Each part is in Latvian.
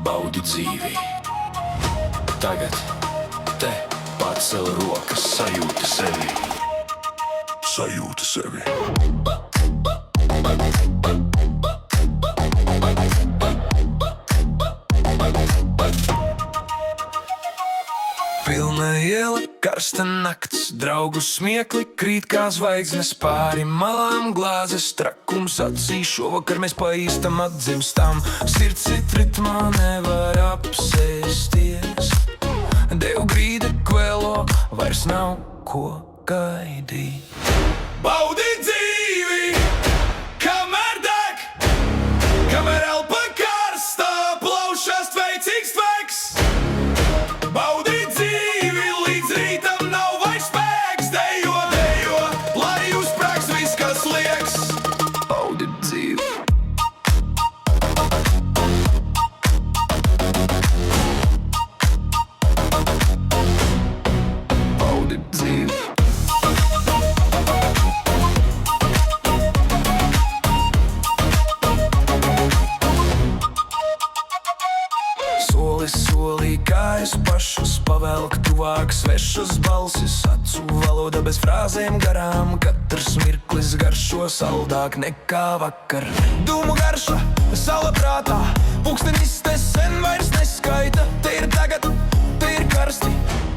baudi dzīvi. Tagad te pacel rokas, sajūti sevi. Sajūti sevi. Pilna iela, karsta nakts, draugu smiekli krīt kā zvaigznes pāri malām, glāzes trakums acī. Šovakar mēs pa īstam atdzimstam, sirds it ritmā nevar apsēsties. Devu grīda kvēlo, vairs nav ko gaidīt. Baudi dzīvi, kamēr deg, kamēr elpa karsta, plaušas tveicīgs tveks. Baudi dzīvi, līdz rītam nav vairs spēks. Dejo, dejo, lai uzsprāgs viss, kas liekas. Baudi dzīvi. Baudi dzīvi. Soli solī kājas pašas pavelk tuvāk svešas balsis, acu valoda bez frāzēm garām. Katrs mirklis garšo saldāk nekā vakar. Dūmu garša, saula prātā, pulkstenis te sen vairs neskaita. Te ir tagad, te ir karsti,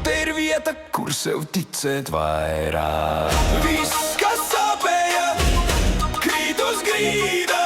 te ir vieta, kur sev ticēt vairāk. Viss, kas sāpēja, krīt uz grīda.